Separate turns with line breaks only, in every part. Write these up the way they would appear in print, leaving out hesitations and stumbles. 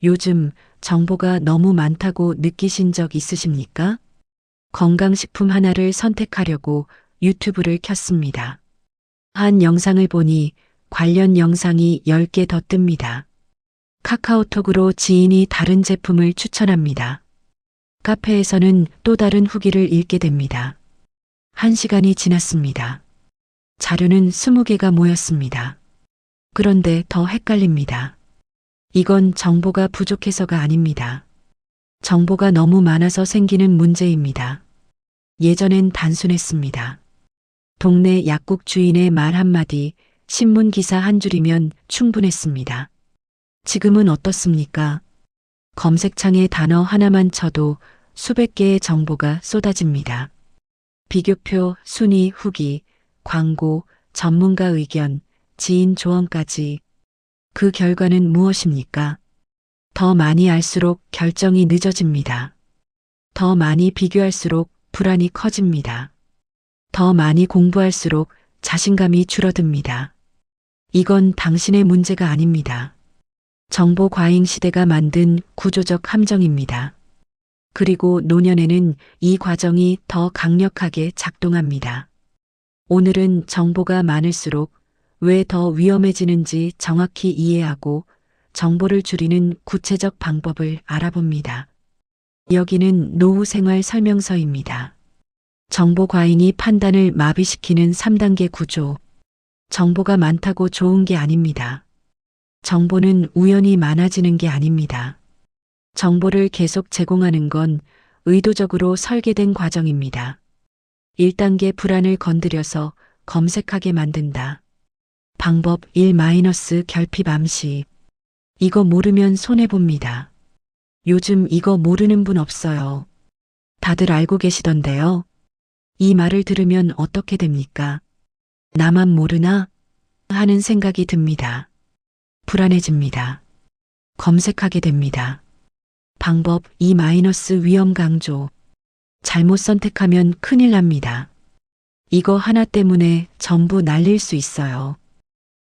요즘 정보가 너무 많다고 느끼신 적 있으십니까? 건강식품 하나를 선택하려고 유튜브를 켰습니다. 한 영상을 보니 관련 영상이 10개 더 뜹니다. 카카오톡으로 지인이 다른 제품을 추천합니다. 카페에서는 또 다른 후기를 읽게 됩니다. 1시간이 지났습니다. 자료는 20개가 모였습니다. 그런데 더 헷갈립니다. 이건 정보가 부족해서가 아닙니다. 정보가 너무 많아서 생기는 문제입니다. 예전엔 단순했습니다. 동네 약국 주인의 말 한마디, 신문 기사 한 줄이면 충분했습니다. 지금은 어떻습니까? 검색창에 단어 하나만 쳐도 수백 개의 정보가 쏟아집니다. 비교표, 순위, 후기, 광고, 전문가 의견, 지인 조언까지. 그 결과는 무엇입니까? 더 많이 알수록 결정이 늦어집니다. 더 많이 비교할수록 불안이 커집니다. 더 많이 공부할수록 자신감이 줄어듭니다. 이건 당신의 문제가 아닙니다. 정보 과잉 시대가 만든 구조적 함정입니다. 그리고 노년에는 이 과정이 더 강력하게 작동합니다. 오늘은 정보가 많을수록 왜 더 위험해지는지 정확히 이해하고 정보를 줄이는 구체적 방법을 알아봅니다. 여기는 노후 생활 설명서입니다. 정보 과잉이 판단을 마비시키는 3단계 구조. 정보가 많다고 좋은 게 아닙니다. 정보는 우연히 많아지는 게 아닙니다. 정보를 계속 제공하는 건 의도적으로 설계된 과정입니다. 1단계 불안을 건드려서 검색하게 만든다. 방법 1- 결핍 암시. 이거 모르면 손해봅니다. 요즘 이거 모르는 분 없어요. 다들 알고 계시던데요. 이 말을 들으면 어떻게 됩니까? 나만 모르나? 하는 생각이 듭니다. 불안해집니다. 검색하게 됩니다. 방법 2- 위험 강조. 잘못 선택하면 큰일 납니다. 이거 하나 때문에 전부 날릴 수 있어요.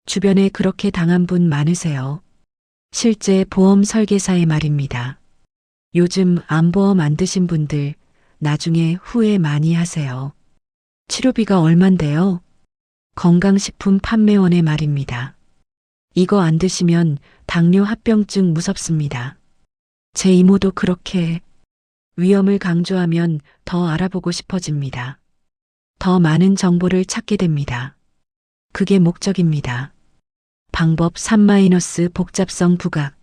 주변에 그렇게 당한 분 많으세요? 실제 보험 설계사의 말입니다. 요즘 암보험 안 드신 분들 나중에 후회 많이 하세요. 치료비가 얼만데요? 건강식품 판매원의 말입니다. 이거 안 드시면 당뇨 합병증 무섭습니다. 제 이모도 그렇게. 위험을 강조하면 더 알아보고 싶어집니다. 더 많은 정보를 찾게 됩니다. 그게 목적입니다. 방법 3- 복잡성 부각.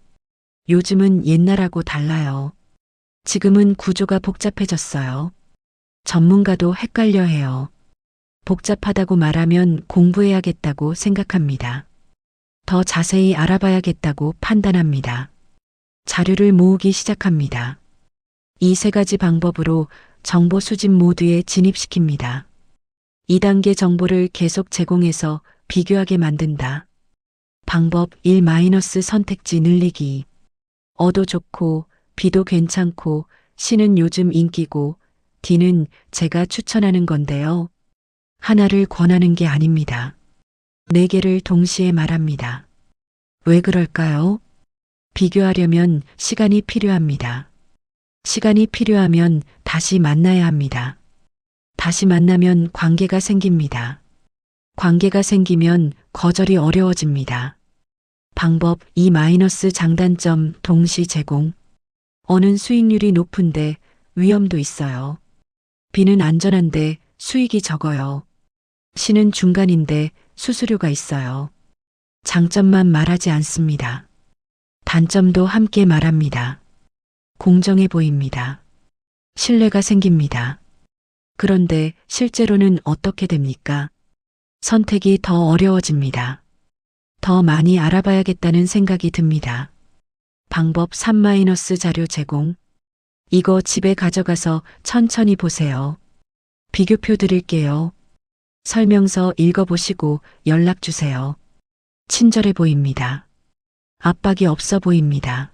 요즘은 옛날하고 달라요. 지금은 구조가 복잡해졌어요. 전문가도 헷갈려 해요. 복잡하다고 말하면 공부해야겠다고 생각합니다. 더 자세히 알아봐야겠다고 판단합니다. 자료를 모으기 시작합니다. 이 3가지 방법으로 정보 수집 모드에 진입시킵니다. 2단계 정보를 계속 제공해서 비교하게 만든다. 방법 1- 선택지 늘리기. 어도 좋고, B도 괜찮고, C는 요즘 인기고, D는 제가 추천하는 건데요. 하나를 권하는 게 아닙니다. 4개를 동시에 말합니다. 왜 그럴까요? 비교하려면 시간이 필요합니다. 시간이 필요하면 다시 만나야 합니다. 다시 만나면 관계가 생깁니다. 관계가 생기면 거절이 어려워집니다. 방법 2- 장단점 동시 제공. 어는 수익률이 높은데 위험도 있어요. B는 안전한데 수익이 적어요. C는 중간인데 수수료가 있어요. 장점만 말하지 않습니다. 단점도 함께 말합니다. 공정해 보입니다. 신뢰가 생깁니다. 그런데 실제로는 어떻게 됩니까? 선택이 더 어려워집니다. 더 많이 알아봐야겠다는 생각이 듭니다. 방법 3- 자료 제공. 이거 집에 가져가서 천천히 보세요. 비교표 드릴게요. 설명서 읽어보시고 연락 주세요. 친절해 보입니다. 압박이 없어 보입니다.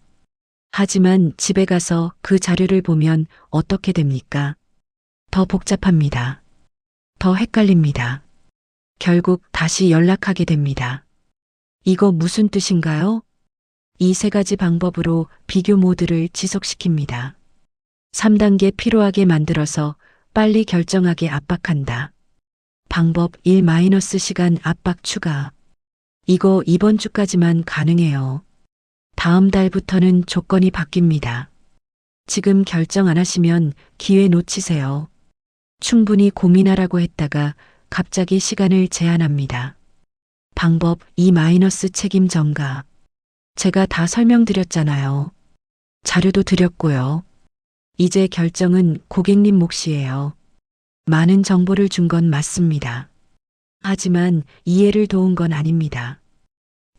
하지만 집에 가서 그 자료를 보면 어떻게 됩니까? 더 복잡합니다. 더 헷갈립니다. 결국 다시 연락하게 됩니다. 이거 무슨 뜻인가요? 이 세 가지 방법으로 비교 모드를 지속시킵니다. 3단계 필요하게 만들어서 빨리 결정하게 압박한다. 방법 1 시간 압박 추가. 이거 이번 주까지만 가능해요. 다음 달부터는 조건이 바뀝니다. 지금 결정 안 하시면 기회 놓치세요. 충분히 고민하라고 했다가 갑자기 시간을 제한합니다. 방법 2 책임 전가. 제가 다 설명드렸잖아요. 자료도 드렸고요. 이제 결정은 고객님 몫이에요. 많은 정보를 준 건 맞습니다. 하지만 이해를 도운 건 아닙니다.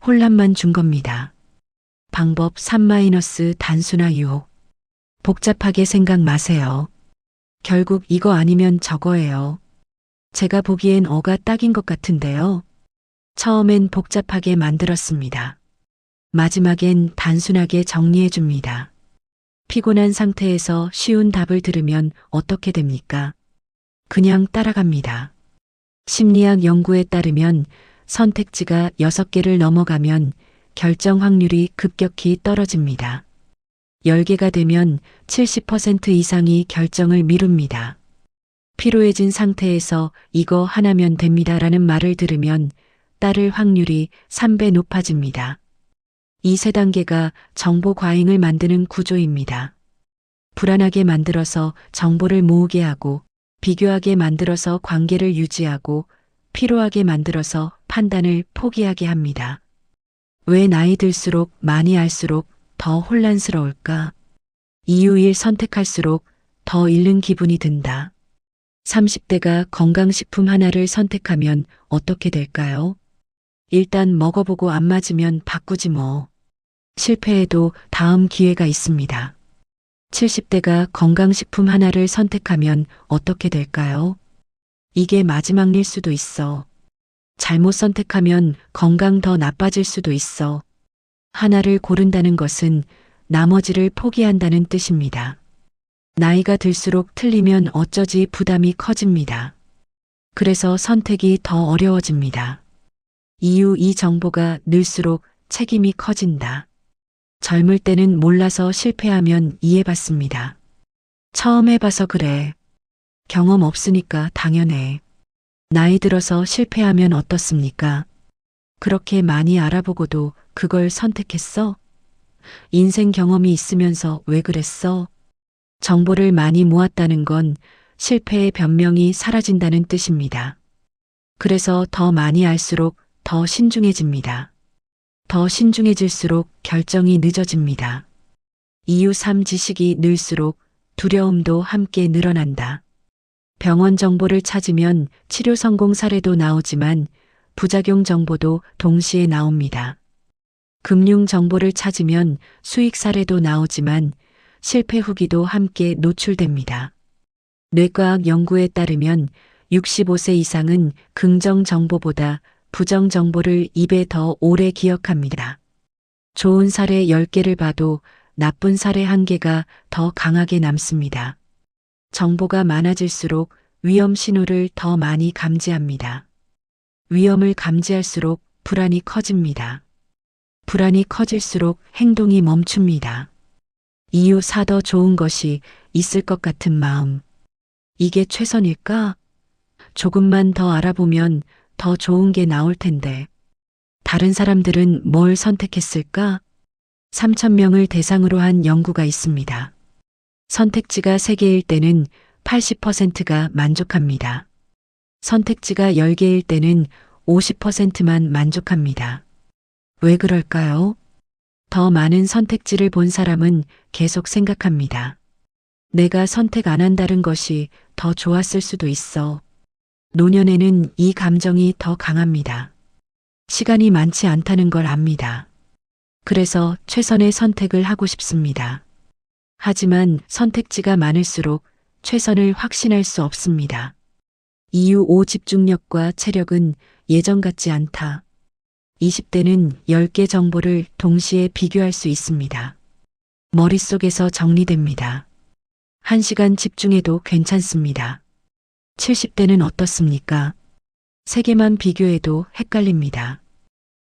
혼란만 준 겁니다. 방법 3 단순화 유혹. 복잡하게 생각 마세요. 결국 이거 아니면 저거예요. 제가 보기엔 어가 딱인 것 같은데요. 처음엔 복잡하게 만들었습니다. 마지막엔 단순하게 정리해 줍니다. 피곤한 상태에서 쉬운 답을 들으면 어떻게 됩니까? 그냥 따라갑니다. 심리학 연구에 따르면 선택지가 6개를 넘어가면 결정 확률이 급격히 떨어집니다. 10개가 되면 70% 이상이 결정을 미룹니다. 피로해진 상태에서 이거 하나면 됩니다라는 말을 들으면 따를 확률이 3배 높아집니다. 이 세 단계가 정보 과잉을 만드는 구조입니다. 불안하게 만들어서 정보를 모으게 하고, 비교하게 만들어서 관계를 유지하고, 피로하게 만들어서 판단을 포기하게 합니다. 왜 나이 들수록 많이 알수록 더 혼란스러울까? 이유 1 선택할수록 더 잃는 기분이 든다. 30대가 건강식품 하나를 선택하면 어떻게 될까요? 일단 먹어보고 안 맞으면 바꾸지 뭐. 실패해도 다음 기회가 있습니다. 70대가 건강식품 하나를 선택하면 어떻게 될까요? 이게 마지막일 수도 있어. 잘못 선택하면 건강 더 나빠질 수도 있어. 하나를 고른다는 것은 나머지를 포기한다는 뜻입니다. 나이가 들수록 틀리면 어쩌지 부담이 커집니다. 그래서 선택이 더 어려워집니다. 이유 2 정보가 늘수록 책임이 커진다. 젊을 때는 몰라서 실패하면 이해받습니다. 처음 해봐서 그래. 경험 없으니까 당연해. 나이 들어서 실패하면 어떻습니까? 그렇게 많이 알아보고도 그걸 선택했어? 인생 경험이 있으면서 왜 그랬어? 정보를 많이 모았다는 건 실패의 변명이 사라진다는 뜻입니다. 그래서 더 많이 알수록 더 신중해집니다. 더 신중해질수록 결정이 늦어집니다. 이유 3 지식이 늘수록 두려움도 함께 늘어난다. 병원 정보를 찾으면 치료 성공 사례도 나오지만 부작용 정보도 동시에 나옵니다. 금융 정보를 찾으면 수익 사례도 나오지만 실패 후기도 함께 노출됩니다. 뇌과학 연구에 따르면 65세 이상은 긍정 정보보다 부정 정보를 2배 더 오래 기억합니다. 좋은 사례 10개를 봐도 나쁜 사례 1개가 더 강하게 남습니다. 정보가 많아질수록 위험 신호를 더 많이 감지합니다. 위험을 감지할수록 불안이 커집니다. 불안이 커질수록 행동이 멈춥니다. 이유 4 더 좋은 것이 있을 것 같은 마음. 이게 최선일까? 조금만 더 알아보면 더 좋은 게 나올 텐데. 다른 사람들은 뭘 선택했을까? 3,000명을 대상으로 한 연구가 있습니다. 선택지가 3개일 때는 80%가 만족합니다. 선택지가 10개일 때는 50%만 만족합니다. 왜 그럴까요? 더 많은 선택지를 본 사람은 계속 생각합니다. 내가 선택 안 한다는 것이 더 좋았을 수도 있어. 노년에는 이 감정이 더 강합니다. 시간이 많지 않다는 걸 압니다. 그래서 최선의 선택을 하고 싶습니다. 하지만 선택지가 많을수록 최선을 확신할 수 없습니다. 이유 5 집중력과 체력은 예전 같지 않다. 20대는 10개 정보를 동시에 비교할 수 있습니다. 머릿속에서 정리됩니다. 1시간 집중해도 괜찮습니다. 70대는 어떻습니까? 3개만 비교해도 헷갈립니다.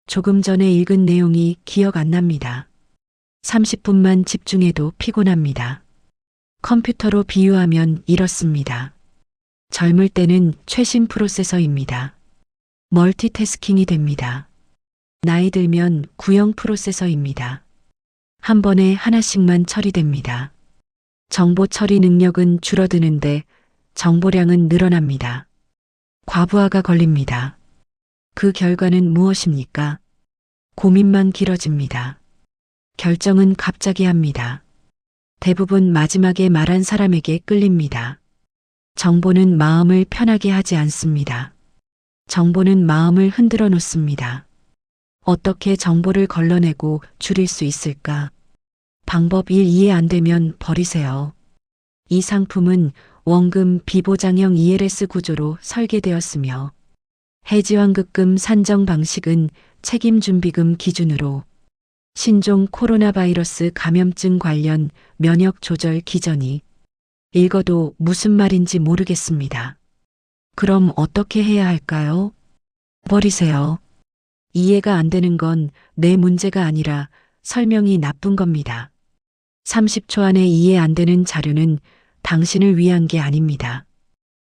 조금 전에 읽은 내용이 기억 안 납니다. 30분만 집중해도 피곤합니다. 컴퓨터로 비유하면 이렇습니다. 젊을 때는 최신 프로세서입니다. 멀티태스킹이 됩니다. 나이 들면 구형 프로세서입니다. 한 번에 하나씩만 처리됩니다. 정보 처리 능력은 줄어드는데 정보량은 늘어납니다. 과부하가 걸립니다. 그 결과는 무엇입니까? 고민만 길어집니다. 결정은 갑자기 합니다. 대부분 마지막에 말한 사람에게 끌립니다. 정보는 마음을 편하게 하지 않습니다. 정보는 마음을 흔들어 놓습니다. 어떻게 정보를 걸러내고 줄일 수 있을까? 방법 1 이해 안 되면 버리세요. 이 상품은 원금 비보장형 ELS 구조로 설계되었으며 해지환급금 산정 방식은 책임준비금 기준으로 신종 코로나 바이러스 감염증 관련 면역 조절 기전이 읽어도 무슨 말인지 모르겠습니다. 그럼 어떻게 해야 할까요? 버리세요. 이해가 안 되는 건 내 문제가 아니라 설명이 나쁜 겁니다. 30초 안에 이해 안 되는 자료는 당신을 위한 게 아닙니다.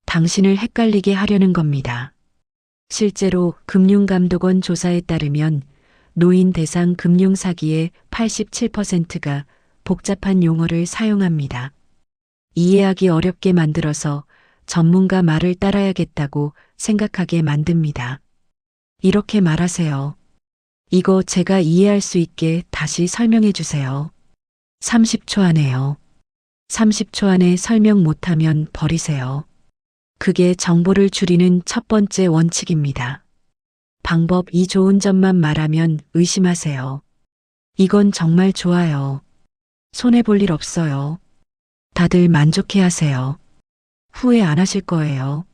당신을 헷갈리게 하려는 겁니다. 실제로 금융감독원 조사에 따르면 노인 대상 금융사기의 87%가 복잡한 용어를 사용합니다. 이해하기 어렵게 만들어서 전문가 말을 따라야겠다고 생각하게 만듭니다. 이렇게 말하세요. 이거 제가 이해할 수 있게 다시 설명해 주세요. 30초 안에요. 30초 안에 설명 못하면 버리세요. 그게 정보를 줄이는 첫 번째 원칙입니다. 방법 2 좋은 점만 말하면 의심하세요. 이건 정말 좋아요. 손해볼 일 없어요. 다들 만족해 하세요. 후회 안 하실 거예요.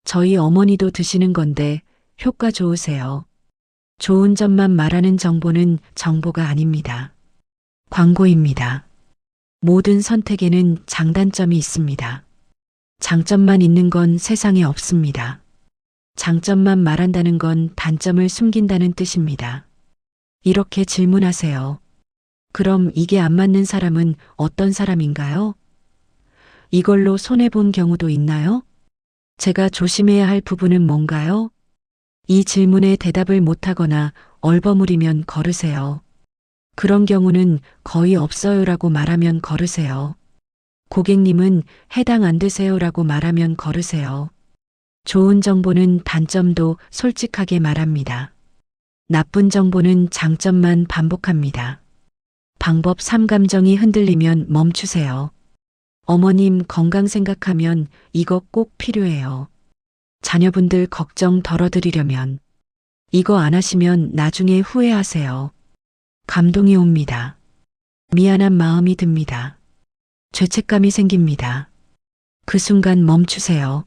저희 어머니도 드시는 건데 효과 좋으세요. 좋은 점만 말하는 정보는 정보가 아닙니다. 광고입니다. 모든 선택에는 장단점이 있습니다. 장점만 있는 건 세상에 없습니다. 장점만 말한다는 건 단점을 숨긴다는 뜻입니다. 이렇게 질문하세요. 그럼 이게 안 맞는 사람은 어떤 사람인가요? 이걸로 손해본 경우도 있나요? 제가 조심해야 할 부분은 뭔가요? 이 질문에 대답을 못하거나 얼버무리면 걸으세요. 그런 경우는 거의 없어요라고 말하면 걸으세요. 고객님은 해당 안 되세요라고 말하면 걸으세요. 좋은 정보는 단점도 솔직하게 말합니다. 나쁜 정보는 장점만 반복합니다. 방법 3 감정이 흔들리면 멈추세요. 어머님 건강 생각하면 이거 꼭 필요해요. 자녀분들 걱정 덜어드리려면 이거 안 하시면 나중에 후회하세요. 감동이 옵니다. 미안한 마음이 듭니다. 죄책감이 생깁니다. 그 순간 멈추세요.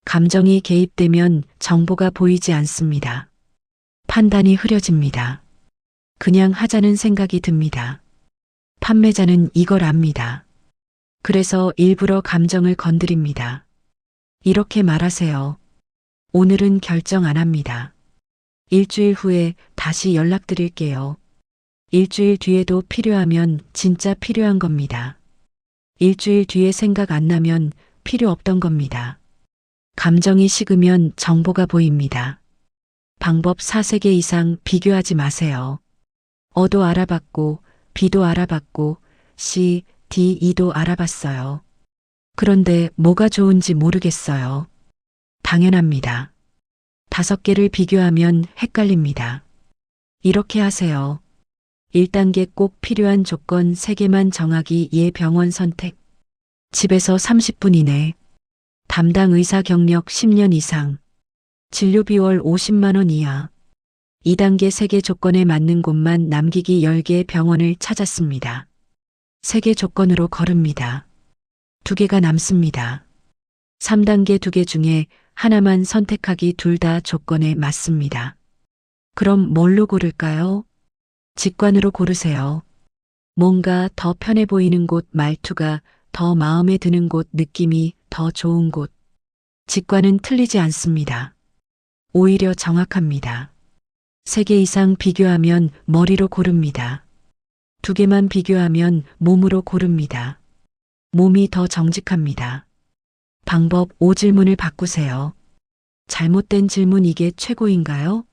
감정이 개입되면 정보가 보이지 않습니다. 판단이 흐려집니다. 그냥 하자는 생각이 듭니다. 판매자는 이걸 압니다. 그래서 일부러 감정을 건드립니다. 이렇게 말하세요. 오늘은 결정 안 합니다. 일주일 후에 다시 연락드릴게요. 일주일 뒤에도 필요하면 진짜 필요한 겁니다. 일주일 뒤에 생각 안 나면 필요 없던 겁니다. 감정이 식으면 정보가 보입니다. 방법 4세 개 이상 비교하지 마세요. 어도 알아봤고, B도 알아봤고, C, D, E도 알아봤어요. 그런데 뭐가 좋은지 모르겠어요. 당연합니다. 5개를 비교하면 헷갈립니다. 이렇게 하세요. 1단계 꼭 필요한 조건 3개만 정하기 예 병원 선택. 집에서 30분 이내. 담당 의사 경력 10년 이상. 진료비 월 50만 원 이하. 2단계 3개 조건에 맞는 곳만 남기기 10개 병원을 찾았습니다. 3개 조건으로 걸읍니다. 2개가 남습니다. 3단계 2개 중에 하나만 선택하기 둘 다 조건에 맞습니다. 그럼 뭘로 고를까요? 직관으로 고르세요. 뭔가 더 편해 보이는 곳, 말투가 더 마음에 드는 곳, 느낌이 더 좋은 곳. 직관은 틀리지 않습니다. 오히려 정확합니다. 3개 이상 비교하면 머리로 고릅니다. 두 개만 비교하면 몸으로 고릅니다. 몸이 더 정직합니다. 방법 5 질문을 바꾸세요. 잘못된 질문 이게 최고인가요?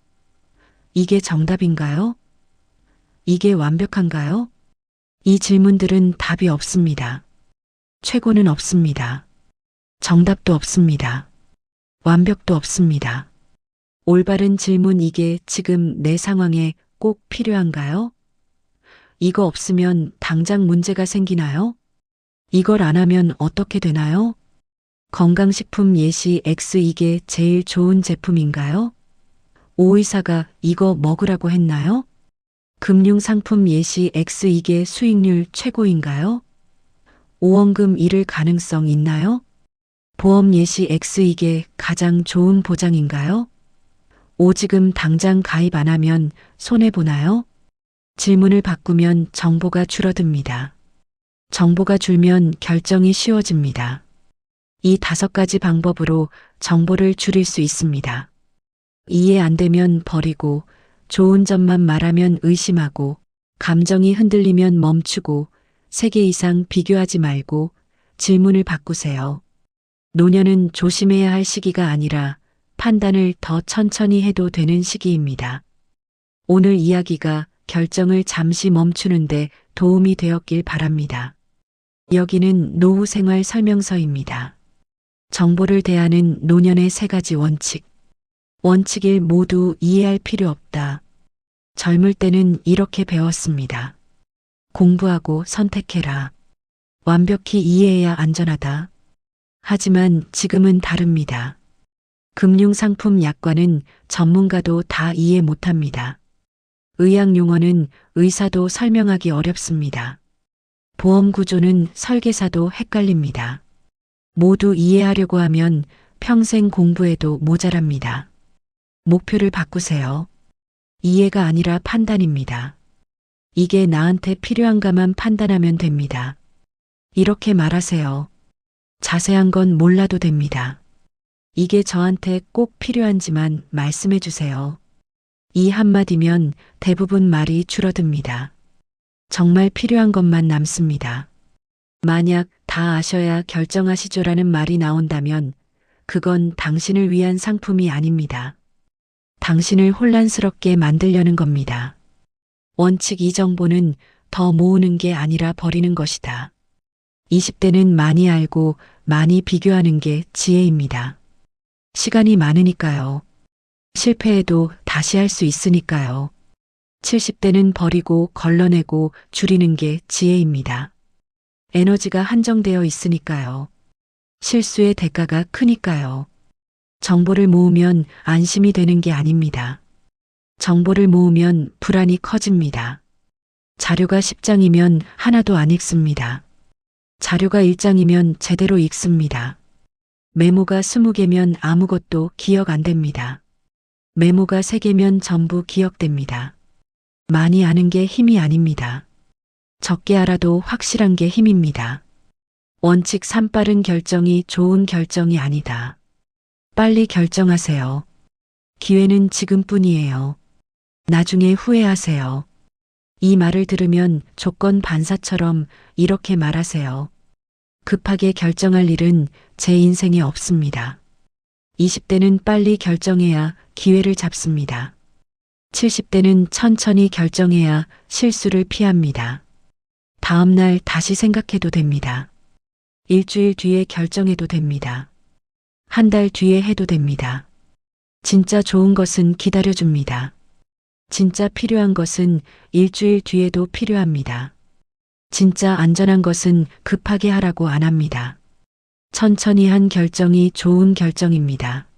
이게 정답인가요? 이게 완벽한가요? 이 질문들은 답이 없습니다. 최고는 없습니다. 정답도 없습니다. 완벽도 없습니다. 올바른 질문 이게 지금 내 상황에 꼭 필요한가요? 이거 없으면 당장 문제가 생기나요? 이걸 안 하면 어떻게 되나요? 건강식품 예시 X 이게 제일 좋은 제품인가요? 오 의사가 이거 먹으라고 했나요? 금융상품 예시 X 이게 수익률 최고인가요? 오원금 잃을 가능성 있나요? 보험 예시 X 이게 가장 좋은 보장인가요? 오 지금 당장 가입 안 하면 손해보나요? 질문을 바꾸면 정보가 줄어듭니다. 정보가 줄면 결정이 쉬워집니다. 이 5가지 방법으로 정보를 줄일 수 있습니다. 이해 안 되면 버리고, 좋은 점만 말하면 의심하고, 감정이 흔들리면 멈추고, 3개 이상 비교하지 말고 질문을 바꾸세요. 노년은 조심해야 할 시기가 아니라 판단을 더 천천히 해도 되는 시기입니다. 오늘 이야기가 결정을 잠시 멈추는데 도움이 되었길 바랍니다. 여기는 노후 생활 설명서입니다. 정보를 대하는 노년의 3가지 원칙. 원칙 1 모두 이해할 필요 없다. 젊을 때는 이렇게 배웠습니다. 공부하고 선택해라. 완벽히 이해해야 안전하다. 하지만 지금은 다릅니다. 금융상품 약관은 전문가도 다 이해 못합니다. 의학 용어는 의사도 설명하기 어렵습니다. 보험 구조는 설계사도 헷갈립니다. 모두 이해하려고 하면 평생 공부해도 모자랍니다. 목표를 바꾸세요. 이해가 아니라 판단입니다. 이게 나한테 필요한가만 판단하면 됩니다. 이렇게 말하세요. 자세한 건 몰라도 됩니다. 이게 저한테 꼭 필요한지만 말씀해 주세요. 이 한마디면 대부분 말이 줄어듭니다. 정말 필요한 것만 남습니다. 만약 다 아셔야 결정하시죠라는 말이 나온다면 그건 당신을 위한 상품이 아닙니다. 당신을 혼란스럽게 만들려는 겁니다. 원칙 2 정보는 더 모으는 게 아니라 버리는 것이다. 20대는 많이 알고 많이 비교하는 게 지혜입니다. 시간이 많으니까요. 실패해도 다시 할 수 있으니까요. 70대는 버리고 걸러내고 줄이는 게 지혜입니다. 에너지가 한정되어 있으니까요. 실수의 대가가 크니까요. 정보를 모으면 안심이 되는 게 아닙니다. 정보를 모으면 불안이 커집니다. 자료가 10장이면 하나도 안 읽습니다. 자료가 1장이면 제대로 읽습니다. 메모가 20개면 아무것도 기억 안 됩니다. 메모가 3개면 전부 기억됩니다. 많이 아는 게 힘이 아닙니다. 적게 알아도 확실한 게 힘입니다. 원칙 3 빠른 결정이 좋은 결정이 아니다. 빨리 결정하세요. 기회는 지금뿐이에요. 나중에 후회하세요. 이 말을 들으면 조건 반사처럼 이렇게 말하세요. 급하게 결정할 일은 제 인생에 없습니다. 20대는 빨리 결정해야 기회를 잡습니다. 70대는 천천히 결정해야 실수를 피합니다. 다음 날 다시 생각해도 됩니다. 일주일 뒤에 결정해도 됩니다. 한 달 뒤에 해도 됩니다. 진짜 좋은 것은 기다려줍니다. 진짜 필요한 것은 일주일 뒤에도 필요합니다. 진짜 안전한 것은 급하게 하라고 안 합니다. 천천히 한 결정이 좋은 결정입니다.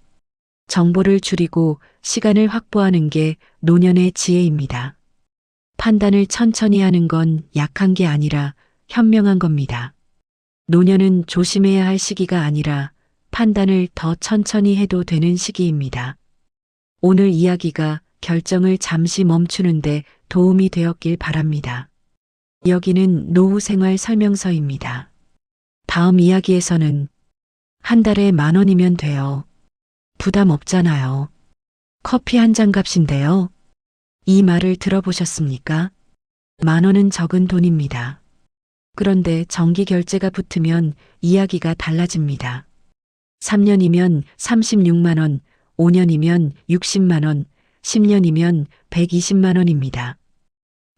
정보를 줄이고 시간을 확보하는 게 노년의 지혜입니다. 판단을 천천히 하는 건 약한 게 아니라 현명한 겁니다. 노년은 조심해야 할 시기가 아니라 판단을 더 천천히 해도 되는 시기입니다. 오늘 이야기가 결정을 잠시 멈추는데 도움이 되었길 바랍니다. 여기는 노후 생활 설명서입니다. 다음 이야기에서는 한 달에 10,000원이면 돼요. 부담 없잖아요. 커피 한 잔 값인데요. 이 말을 들어보셨습니까? 만 원은 적은 돈입니다. 그런데 정기 결제가 붙으면 이야기가 달라집니다. 3년이면 36만 원, 5년이면 60만 원, 10년이면 120만 원입니다.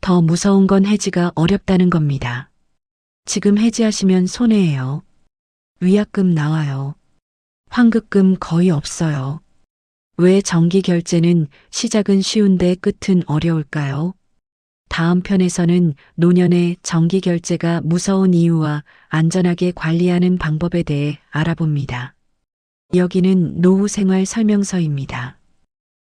더 무서운 건 해지가 어렵다는 겁니다. 지금 해지하시면 손해예요. 위약금 나와요. 환급금 거의 없어요. 왜 정기 결제는 시작은 쉬운데 끝은 어려울까요? 다음 편에서는 노년의 정기 결제가 무서운 이유와 안전하게 관리하는 방법에 대해 알아봅니다. 여기는 노후 생활 설명서입니다.